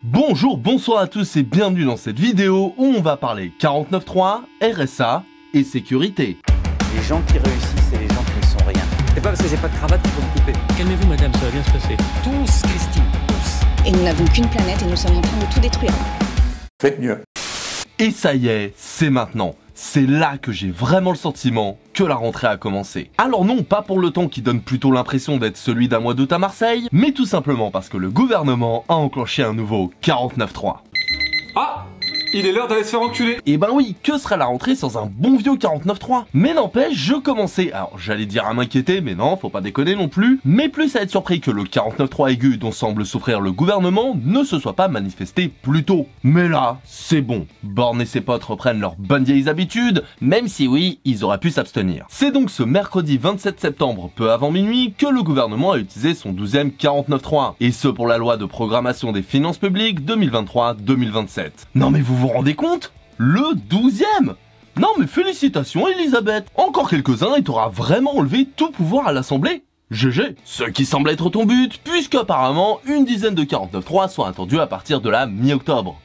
Bonjour, bonsoir à tous et bienvenue dans cette vidéo où on va parler 49.3, RSA et sécurité. Les gens qui réussissent et les gens qui ne sont rien. C'est pas parce que j'ai pas de cravate qu'il faut me couper. Calmez-vous madame, ça va bien se passer. Tous, Christine, tous. Et nous n'avons qu'une planète et nous sommes en train de tout détruire. Faites mieux. Et ça y est, c'est maintenant. C'est là que j'ai vraiment le sentiment que la rentrée a commencé. Alors non, pas pour le temps qui donne plutôt l'impression d'être celui d'un mois d'août à Marseille, mais tout simplement parce que le gouvernement a enclenché un nouveau 49.3. Ah, il est l'heure d'aller se faire enculer. Et ben oui, que serait la rentrée sans un bon vieux 49.3? Mais n'empêche, je commençais, alors j'allais dire à m'inquiéter, mais non, faut pas déconner non plus, mais plus à être surpris que le 49.3 aigu dont semble souffrir le gouvernement ne se soit pas manifesté plus tôt. Mais là, c'est bon, Borne et ses potes reprennent leurs bonnes vieilles habitudes, même si oui, ils auraient pu s'abstenir. C'est donc ce mercredi 27 septembre, peu avant minuit, que le gouvernement a utilisé son 12e 49.3, et ce pour la loi de programmation des finances publiques 2023-2027. Non mais vous vous rendez compte? Le 12e? Non mais félicitations Elisabeth! Encore quelques-uns et t'auras vraiment enlevé tout pouvoir à l'Assemblée. GG. Ce qui semble être ton but, puisque apparemment une dizaine de 49.3 sont attendus à partir de la mi-octobre.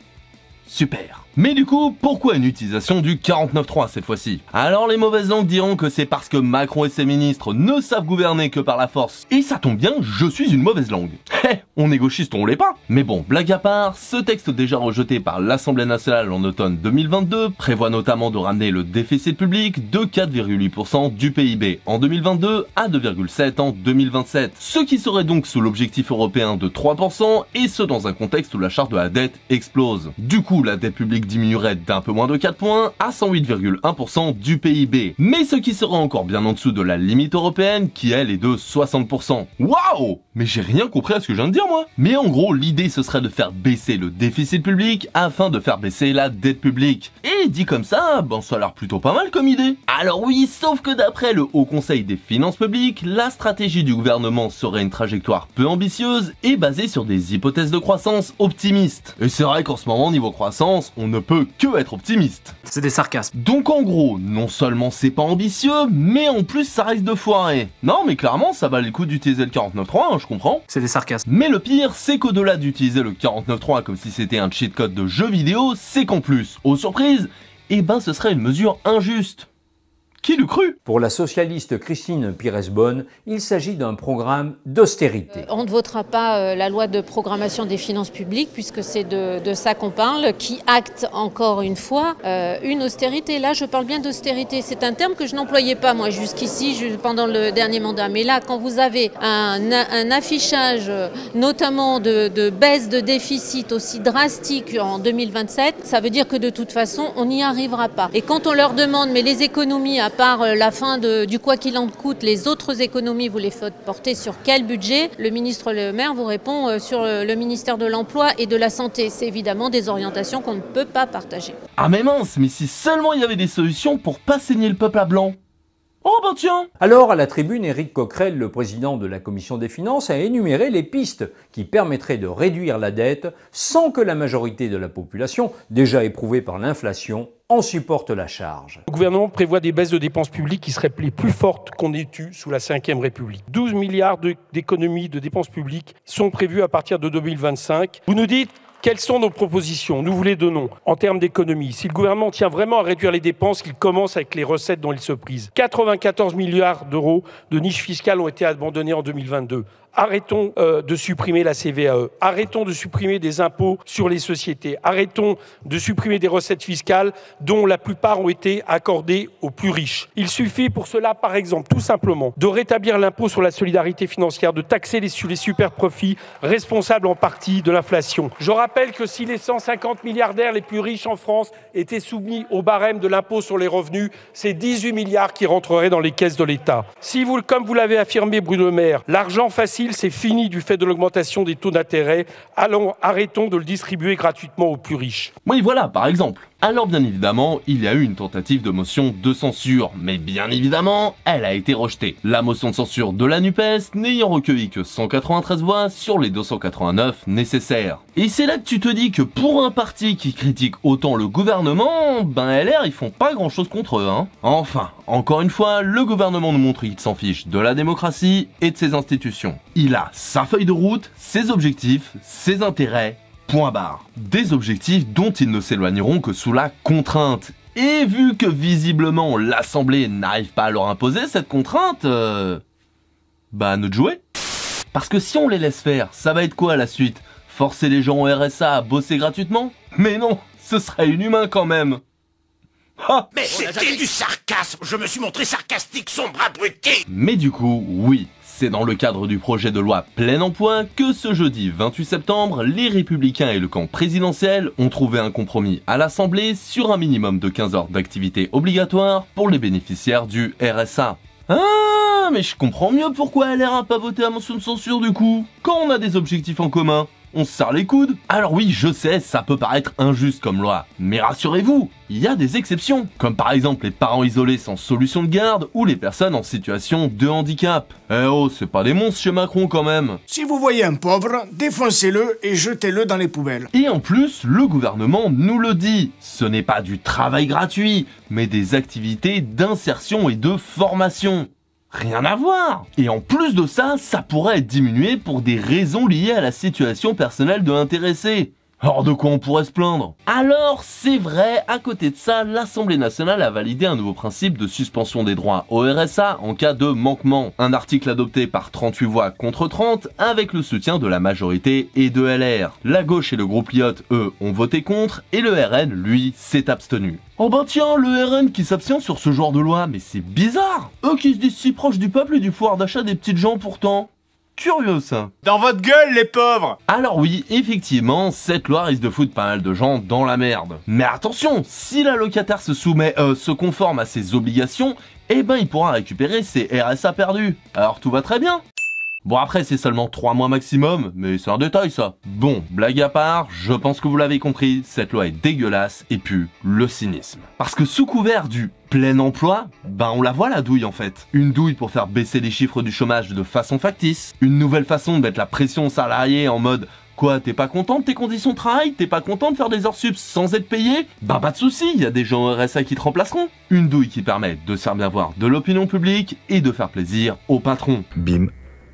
Super. Mais du coup, pourquoi une utilisation du 49.3 cette fois-ci? Alors les mauvaises langues diront que c'est parce que Macron et ses ministres ne savent gouverner que par la force. Et ça tombe bien, je suis une mauvaise langue. Hé, on est gauchiste, on l'est pas. Mais bon, blague à part, ce texte déjà rejeté par l'Assemblée nationale en automne 2022 prévoit notamment de ramener le déficit public de 4,8% du PIB en 2022 à 2,7% en 2027. Ce qui serait donc sous l'objectif européen de 3%, et ce dans un contexte où la charge de la dette explose. Du coup, la dette publique diminuerait d'un peu moins de 4 points à 108,1% du PIB. Mais ce qui serait encore bien en dessous de la limite européenne qui elle est de 60%. Waouh! Mais j'ai rien compris à ce que je viens de dire moi. Mais en gros, l'idée ce serait de faire baisser le déficit public afin de faire baisser la dette publique. Et dit comme ça, ben ça a l'air plutôt pas mal comme idée. Alors oui, sauf que d'après le Haut Conseil des finances publiques, la stratégie du gouvernement serait une trajectoire peu ambitieuse et basée sur des hypothèses de croissance optimistes. Et c'est vrai qu'en ce moment, niveau croissance, on ne peut que être optimiste. C'est des sarcasmes. Donc en gros, non seulement c'est pas ambitieux, mais en plus ça risque de foirer. Non mais clairement ça valait le coup d'utiliser le 49.3, hein, je comprends. C'est des sarcasmes. Mais le pire, c'est qu'au-delà d'utiliser le 49.3 comme si c'était un cheat code de jeu vidéo, c'est qu'en plus, aux surprises, eh ben ce serait une mesure injuste. Qui l'eût cru? Pour la socialiste Christine Pires-Beaune, il s'agit d'un programme d'austérité. On ne votera pas la loi de programmation des finances publiques, puisque c'est de ça qu'on parle, qui acte encore une fois une austérité. Là, je parle bien d'austérité. C'est un terme que je n'employais pas, moi, jusqu'ici, pendant le dernier mandat. Mais là, quand vous avez un affichage, notamment de baisse de déficit aussi drastique en 2027, ça veut dire que de toute façon, on n'y arrivera pas. Et quand on leur demande, mais les économies, à part la fin du quoi qu'il en coûte, les autres économies, vous les faites porter sur quel budget? Le ministre Le Maire vous répond sur le ministère de l'Emploi et de la Santé. C'est évidemment des orientations qu'on ne peut pas partager. Ah mais mince, mais si seulement il y avait des solutions pour pas saigner le peuple à blanc. Oh ben tiens! Alors, à la tribune, Éric Coquerel, le président de la Commission des finances, a énuméré les pistes qui permettraient de réduire la dette sans que la majorité de la population, déjà éprouvée par l'inflation, en supporte la charge. Le gouvernement prévoit des baisses de dépenses publiques qui seraient les plus fortes qu'on ait eues sous la Ve République. 12 milliards d'économies de dépenses publiques sont prévues à partir de 2025. Vous nous dites quelles sont nos propositions? Nous vous les donnons en termes d'économie. Si le gouvernement tient vraiment à réduire les dépenses, qu'il commence avec les recettes dont il se prise. 94 milliards d'euros de niches fiscales ont été abandonnés en 2022. Arrêtons de supprimer la CVAE, arrêtons de supprimer des impôts sur les sociétés, arrêtons de supprimer des recettes fiscales dont la plupart ont été accordées aux plus riches. Il suffit pour cela, par exemple, tout simplement, de rétablir l'impôt sur la solidarité financière, de taxer les super profits responsables en partie de l'inflation. Je rappelle que si les 150 milliardaires les plus riches en France étaient soumis au barème de l'impôt sur les revenus, c'est 18 milliards qui rentreraient dans les caisses de l'État. Si vous, comme vous l'avez affirmé Bruno Le Maire, l'argent facile c'est fini du fait de l'augmentation des taux d'intérêt. Arrêtons de le distribuer gratuitement aux plus riches. Oui voilà, par exemple. Alors bien évidemment, il y a eu une tentative de motion de censure, mais bien évidemment, elle a été rejetée. La motion de censure de la NUPES n'ayant recueilli que 193 voix sur les 289 nécessaires. Et c'est là que tu te dis que pour un parti qui critique autant le gouvernement, ben LR ils font pas grand chose contre eux, hein. Enfin, encore une fois, le gouvernement nous montre qu'il s'en fiche de la démocratie et de ses institutions. Il a sa feuille de route, ses objectifs, ses intérêts, Point barre. Des objectifs dont ils ne s'éloigneront que sous la contrainte. Et vu que visiblement l'Assemblée n'arrive pas à leur imposer cette contrainte, bah à nous de jouer. Parce que si on les laisse faire, ça va être quoi la suite? Forcer les gens au RSA à bosser gratuitement? Mais non, ce serait inhumain quand même. Ah. Mais c'était du sarcasme, je me suis montré sarcastique, sombre abruti. Mais du coup, oui, c'est dans le cadre du projet de loi plein emploi que ce jeudi 28 septembre, les Républicains et le camp présidentiel ont trouvé un compromis à l'Assemblée sur un minimum de 15 heures d'activité obligatoire pour les bénéficiaires du RSA. Ah, mais je comprends mieux pourquoi LR a pas voté à motion de censure du coup. Quand on a des objectifs en commun, on se serre les coudes. Alors oui, je sais, ça peut paraître injuste comme loi, mais rassurez-vous, il y a des exceptions, comme par exemple les parents isolés sans solution de garde ou les personnes en situation de handicap. Eh oh, c'est pas des monstres chez Macron quand même. Si vous voyez un pauvre, défoncez-le et jetez-le dans les poubelles. Et en plus, le gouvernement nous le dit, ce n'est pas du travail gratuit, mais des activités d'insertion et de formation. Rien à voir. Et en plus de ça, ça pourrait être diminué pour des raisons liées à la situation personnelle de l'intéressé. Or de quoi on pourrait se plaindre? Alors, c'est vrai, à côté de ça, l'Assemblée nationale a validé un nouveau principe de suspension des droits au RSA en cas de manquement. Un article adopté par 38 voix contre 30 avec le soutien de la majorité et de LR. La gauche et le groupe Lyotte, eux, ont voté contre et le RN, lui, s'est abstenu. Oh bah tiens, le RN qui s'abstient sur ce genre de loi, mais c'est bizarre! Eux qui se disent si proches du peuple et du pouvoir d'achat des petites gens pourtant. Curieux ça. Dans votre gueule, les pauvres! Alors oui, effectivement, cette loi risque de foutre pas mal de gens dans la merde. Mais attention, si l'allocataire se conforme à ses obligations, eh ben il pourra récupérer ses RSA perdus. Alors tout va très bien. Bon après c'est seulement 3 mois maximum, mais c'est un détail ça. Bon, blague à part, je pense que vous l'avez compris, cette loi est dégueulasse et pue le cynisme. Parce que sous couvert du plein emploi, ben on la voit la douille en fait. Une douille pour faire baisser les chiffres du chômage de façon factice, une nouvelle façon de mettre la pression aux salariés en mode quoi, t'es pas content de tes conditions de travail? T'es pas content de faire des heures sup sans être payé? Bah pas de soucis, il y a des gens au RSA qui te remplaceront. Une douille qui permet de se faire bien voir de l'opinion publique et de faire plaisir au patron. Bim.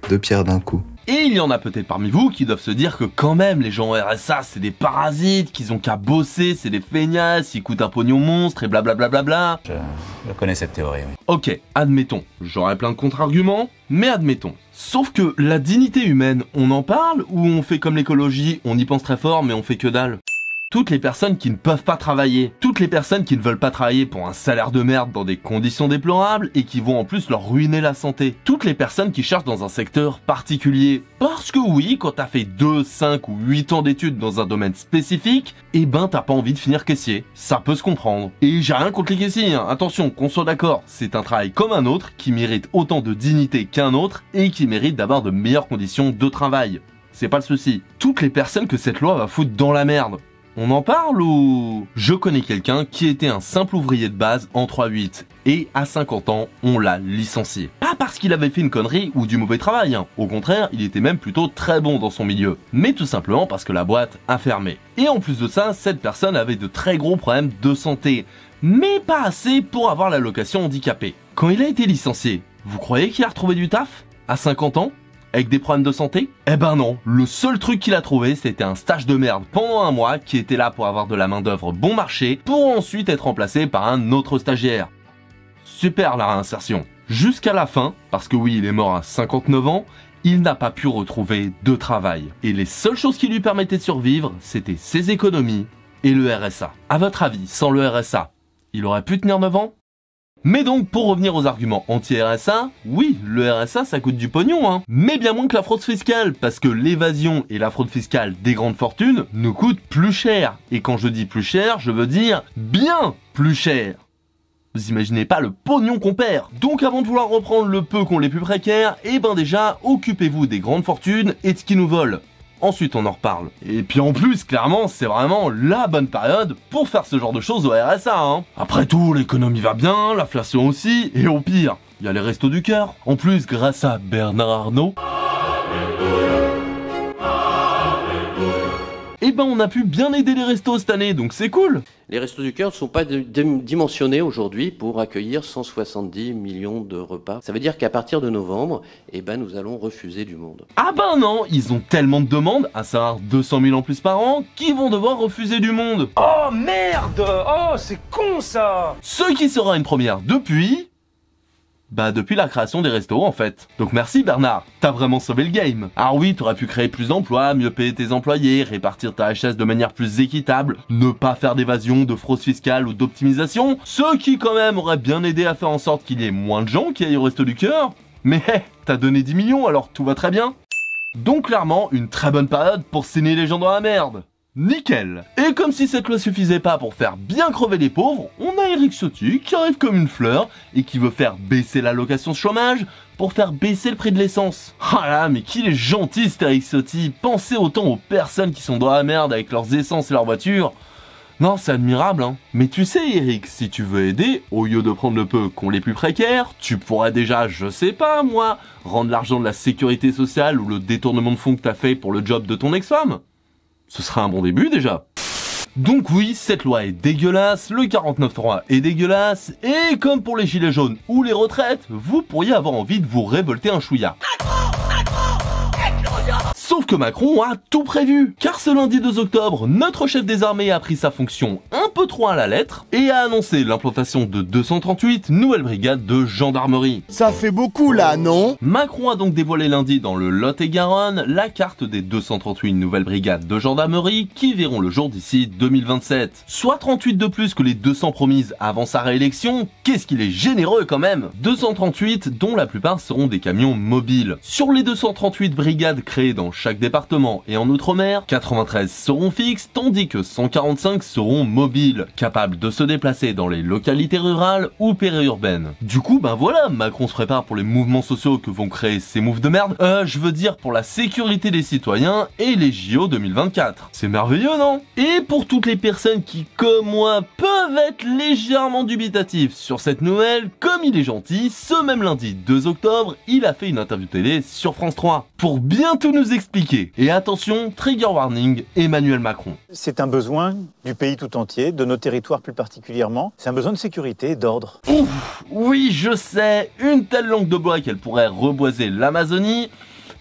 2 pierres d'un coup. Et il y en a peut-être parmi vous qui doivent se dire que quand même les gens au RSA c'est des parasites, qu'ils ont qu'à bosser, c'est des feignasses, ils coûtent un pognon monstre et blablabla. Je connais cette théorie, oui. Ok, admettons, j'aurais plein de contre-arguments, mais admettons. Sauf que la dignité humaine, on en parle ou on fait comme l'écologie, on y pense très fort mais on fait que dalle? Toutes les personnes qui ne peuvent pas travailler, toutes les personnes qui ne veulent pas travailler pour un salaire de merde dans des conditions déplorables et qui vont en plus leur ruiner la santé, toutes les personnes qui cherchent dans un secteur particulier. Parce que oui, quand t'as fait 2, 5 ou 8 ans d'études dans un domaine spécifique, eh ben t'as pas envie de finir caissier. Ça peut se comprendre. Et j'ai rien contre les caissiers, hein. Attention, qu'on soit d'accord, c'est un travail comme un autre qui mérite autant de dignité qu'un autre et qui mérite d'avoir de meilleures conditions de travail. C'est pas le souci. Toutes les personnes que cette loi va foutre dans la merde. On en parle ou... Je connais quelqu'un qui était un simple ouvrier de base en 3-8 et à 50 ans, on l'a licencié. Pas parce qu'il avait fait une connerie ou du mauvais travail, hein. Au contraire, il était même plutôt très bon dans son milieu, mais tout simplement parce que la boîte a fermé. Et en plus de ça, cette personne avait de très gros problèmes de santé, mais pas assez pour avoir l'allocation handicapée. Quand il a été licencié, vous croyez qu'il a retrouvé du taf? À 50 ans? Avec des problèmes de santé? Eh ben non, le seul truc qu'il a trouvé c'était un stage de merde pendant 1 mois qui était là pour avoir de la main d'œuvre bon marché pour ensuite être remplacé par un autre stagiaire. Super la réinsertion. Jusqu'à la fin, parce que oui il est mort à 59 ans, il n'a pas pu retrouver de travail. Et les seules choses qui lui permettaient de survivre, c'était ses économies et le RSA. À votre avis, sans le RSA, il aurait pu tenir 9 ans? Mais donc, pour revenir aux arguments anti-RSA, oui, le RSA ça coûte du pognon, hein. Mais bien moins que la fraude fiscale, parce que l'évasion et la fraude fiscale des grandes fortunes nous coûtent plus cher. Et quand je dis plus cher, je veux dire bien plus cher. Vous imaginez pas le pognon qu'on perd. Donc avant de vouloir reprendre le peu qu'ont les plus précaires, eh ben déjà, occupez-vous des grandes fortunes et de ce qui nous vole. Ensuite on en reparle. Et puis en plus, clairement, c'est vraiment la bonne période pour faire ce genre de choses au RSA, hein. Après tout, l'économie va bien, l'inflation aussi, et au pire, il y a les restos du cœur. En plus, grâce à Bernard Arnault... eh ben on a pu bien aider les restos cette année, donc c'est cool. Les Restos du Cœur ne sont pas dimensionnés aujourd'hui pour accueillir 170 millions de repas. Ça veut dire qu'à partir de novembre, eh ben, nous allons refuser du monde. Ah ben non, ils ont tellement de demandes, à savoir 200 000 en plus par an, qu'ils vont devoir refuser du monde. Oh merde! Oh, c'est con ça! Ce qui sera une première depuis la création des restos en fait. Donc merci Bernard, t'as vraiment sauvé le game. Alors oui, t'aurais pu créer plus d'emplois, mieux payer tes employés, répartir ta richesse de manière plus équitable, ne pas faire d'évasion, de fraude fiscale ou d'optimisation, ce qui quand même aurait bien aidé à faire en sorte qu'il y ait moins de gens qui aillent au Resto du Cœur. Mais t'as donné 10 millions alors tout va très bien. Donc clairement, une très bonne période pour saigner les gens dans la merde. Nickel. Et comme si cette loi suffisait pas pour faire bien crever les pauvres, on a Éric Ciotti qui arrive comme une fleur et qui veut faire baisser l'allocation chômage pour faire baisser le prix de l'essence. Ah là, mais qu'il est gentil cet Éric Ciotti. Pensez autant aux personnes qui sont dans la merde avec leurs essences et leurs voitures. Non, c'est admirable, hein. Mais tu sais, Eric, si tu veux aider, au lieu de prendre le peu qu'ont les plus précaires, tu pourrais déjà, je sais pas moi, rendre l'argent de la sécurité sociale ou le détournement de fonds que t'as fait pour le job de ton ex-femme. Ce sera un bon début déjà. Donc oui, cette loi est dégueulasse, le 49.3 est dégueulasse, et comme pour les gilets jaunes ou les retraites, vous pourriez avoir envie de vous révolter un chouïa. Sauf que Macron a tout prévu, car ce lundi 2 octobre, notre chef des armées a pris sa fonction un peu trop à la lettre et a annoncé l'implantation de 238 nouvelles brigades de gendarmerie. Ça fait beaucoup là, non? Macron a donc dévoilé lundi dans le Lot-et-Garonne la carte des 238 nouvelles brigades de gendarmerie qui verront le jour d'ici 2027. Soit 38 de plus que les 200 promises avant sa réélection, qu'est-ce qu'il est généreux quand même! 238 dont la plupart seront des camions mobiles. Sur les 238 brigades créées dans chaque département et en Outre-mer, 93 seront fixes tandis que 145 seront mobiles, capables de se déplacer dans les localités rurales ou périurbaines. Du coup, ben voilà, Macron se prépare pour les mouvements sociaux que vont créer ces moves de merde, je veux dire pour la sécurité des citoyens et les JO 2024. C'est merveilleux, non? Et pour toutes les personnes qui, comme moi, peuvent être légèrement dubitatives sur cette nouvelle, comme il est gentil, ce même lundi 2 octobre, il a fait une interview télé sur France 3 pour bien tout nous expliquer. Et attention, trigger warning, Emmanuel Macron. C'est un besoin du pays tout entier, de nos territoires plus particulièrement. C'est un besoin de sécurité et d'ordre. Ouf, oui, je sais, une telle langue de bois qu'elle pourrait reboiser l'Amazonie,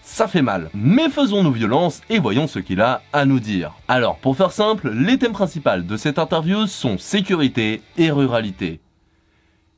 ça fait mal. Mais faisons nos violences et voyons ce qu'il a à nous dire. Alors, pour faire simple, les thèmes principaux de cette interview sont sécurité et ruralité.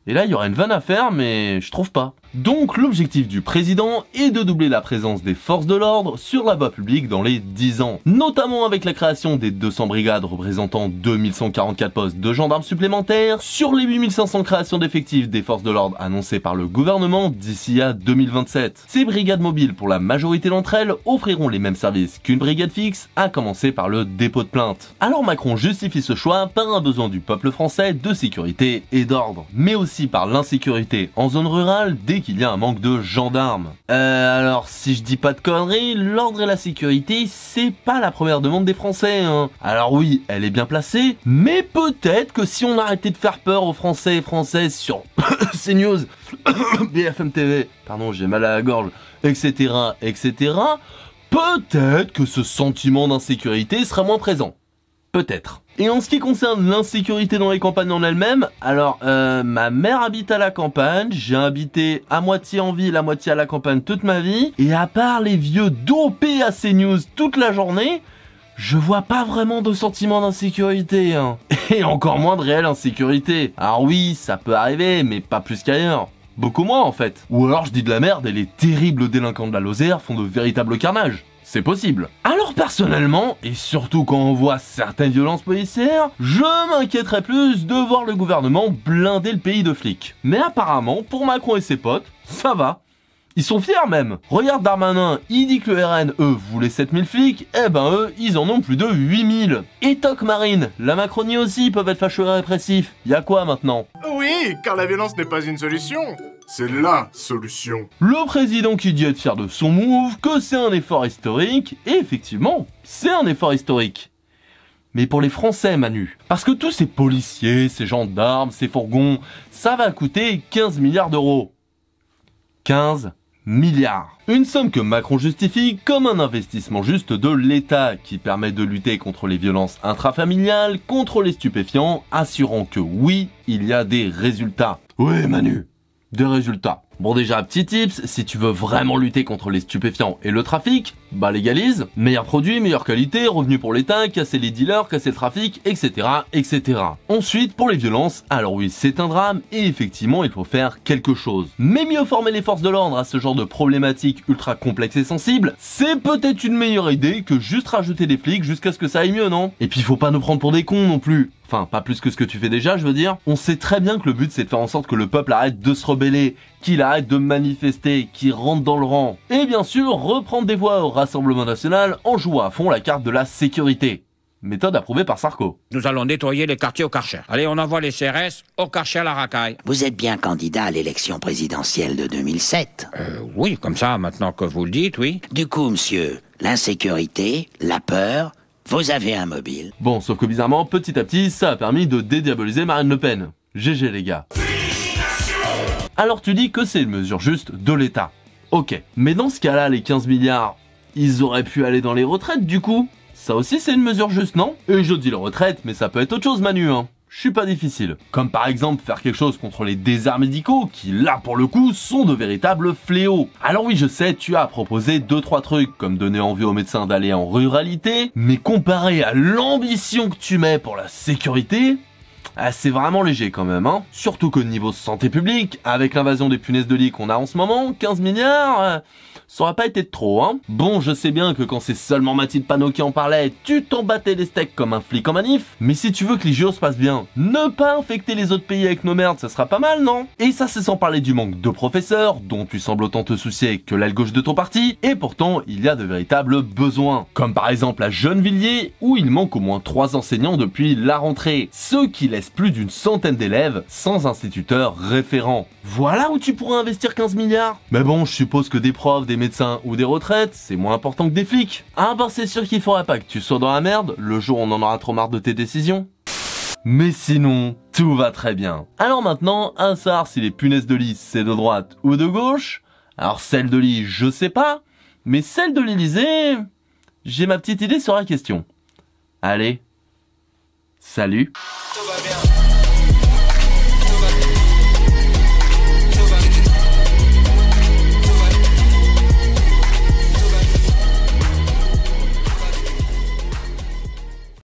Et là, il y aurait une vanne à faire, mais je trouve pas. Donc l'objectif du président est de doubler la présence des forces de l'ordre sur la voie publique dans les 10 ans, notamment avec la création des 200 brigades représentant 2144 postes de gendarmes supplémentaires sur les 8500 créations d'effectifs des forces de l'ordre annoncées par le gouvernement d'ici à 2027. Ces brigades mobiles, pour la majorité d'entre elles, offriront les mêmes services qu'une brigade fixe, à commencer par le dépôt de plainte. Alors Macron justifie ce choix par un besoin du peuple français de sécurité et d'ordre, mais aussi par l'insécurité en zone rurale dès qu'il y a un manque de gendarmes. Alors si je dis pas de conneries, l'ordre et la sécurité, c'est pas la première demande des Français, hein. Alors oui, elle est bien placée, mais peut-être que si on arrêtait de faire peur aux Français et Françaises sur CNews, BFM TV, pardon, j'ai mal à la gorge, etc., peut-être que ce sentiment d'insécurité sera moins présent. Peut-être. Et en ce qui concerne l'insécurité dans les campagnes en elles-mêmes, alors ma mère habite à la campagne, j'ai habité à moitié en ville, à moitié à la campagne toute ma vie, et à part les vieux dopés à CNews toute la journée, je vois pas vraiment de sentiment d'insécurité, hein. Et encore moins de réelle insécurité. Alors oui, ça peut arriver, mais pas plus qu'ailleurs. Beaucoup moins en fait. Ou alors je dis de la merde et les terribles délinquants de la Lozère font de véritables carnages. C'est possible. Alors personnellement, et surtout quand on voit certaines violences policières, je m'inquiéterais plus de voir le gouvernement blinder le pays de flics. Mais apparemment, pour Macron et ses potes, ça va. Ils sont fiers même. Regarde Darmanin, il dit que le RN, eux, voulait 7000 flics, eh ben eux, ils en ont plus de 8000. Et toc Marine, la Macronie aussi peuvent être fâcheux et répressifs. Y'a quoi maintenant? Oui, car la violence n'est pas une solution. C'est LA solution. Le président qui dit être fier de son move, que c'est un effort historique, et effectivement, c'est un effort historique. Mais pour les Français, Manu. Parce que tous ces policiers, ces gendarmes, ces fourgons, ça va coûter 15 milliards d'euros. 15 milliards. Une somme que Macron justifie comme un investissement juste de l'État qui permet de lutter contre les violences intrafamiliales, contre les stupéfiants, assurant que oui, il y a des résultats. Oui Manu, des résultats. Bon déjà, petit tips, si tu veux vraiment lutter contre les stupéfiants et le trafic, bah légalise, meilleurs produits, meilleure qualité, revenus pour l'État, casser les dealers, casser le trafic, etc., etc. Ensuite, pour les violences, alors oui, c'est un drame, et effectivement, il faut faire quelque chose. Mais mieux former les forces de l'ordre à ce genre de problématiques ultra complexes et sensibles, c'est peut-être une meilleure idée que juste rajouter des flics jusqu'à ce que ça aille mieux, non? Et puis faut pas nous prendre pour des cons non plus. Enfin, pas plus que ce que tu fais déjà, je veux dire. On sait très bien que le but c'est de faire en sorte que le peuple arrête de se rebeller, qu'il arrête de manifester, qu'il rentre dans le rang. Et bien sûr, reprendre des voix au Rassemblement National en jouant à fond la carte de la sécurité. Méthode approuvée par Sarko. Nous allons nettoyer les quartiers au Karcher. Allez, on envoie les CRS au Karcher à la racaille. Vous êtes bien candidat à l'élection présidentielle de 2007 ? Oui, comme ça, maintenant que vous le dites, oui. Du coup, monsieur, l'insécurité, la peur, vous avez un mobile. Bon, sauf que bizarrement, petit à petit, ça a permis de dédiaboliser Marine Le Pen. GG les gars. Alors tu dis que c'est une mesure juste de l'État. Ok, mais dans ce cas-là, les 15 milliards, ils auraient pu aller dans les retraites du coup. Ça aussi c'est une mesure juste, non? Et je dis les retraites, mais ça peut être autre chose Manu, hein. Je suis pas difficile. Comme par exemple faire quelque chose contre les déserts médicaux, qui là pour le coup sont de véritables fléaux. Alors oui je sais, tu as proposé 2-3 trucs, comme donner envie aux médecins d'aller en ruralité, mais comparé à l'ambition que tu mets pour la sécurité, c'est vraiment léger quand même, hein. Surtout qu'au niveau santé publique, avec l'invasion des punaises de lit qu'on a en ce moment, 15 milliards, ça aurait pas été de trop, hein. Bon, je sais bien que quand c'est seulement Mathilde Panot qui en parlait, tu t'en battais les steaks comme un flic en manif, mais si tu veux que les JO se passent bien, ne pas infecter les autres pays avec nos merdes, ça sera pas mal, non? Et ça c'est sans parler du manque de professeurs, dont tu sembles autant te soucier que l'aile gauche de ton parti, et pourtant il y a de véritables besoins. Comme par exemple à Gennevilliers, où il manque au moins 3 enseignants depuis la rentrée, ce qui laisse plus d'une centaine d'élèves sans instituteur référent. Voilà où tu pourrais investir 15 milliards. Mais bon, je suppose que des profs, des médecins ou des retraites, c'est moins important que des flics. Ah bah c'est sûr qu'il faudra pas que tu sois dans la merde le jour où on en aura trop marre de tes décisions. Mais sinon, tout va très bien. Alors maintenant, à savoir si les punaises de lit c'est de droite ou de gauche. Alors celle de lit, je sais pas, mais celle de l'Élysée, j'ai ma petite idée sur la question. Allez, salut. Tout va bien.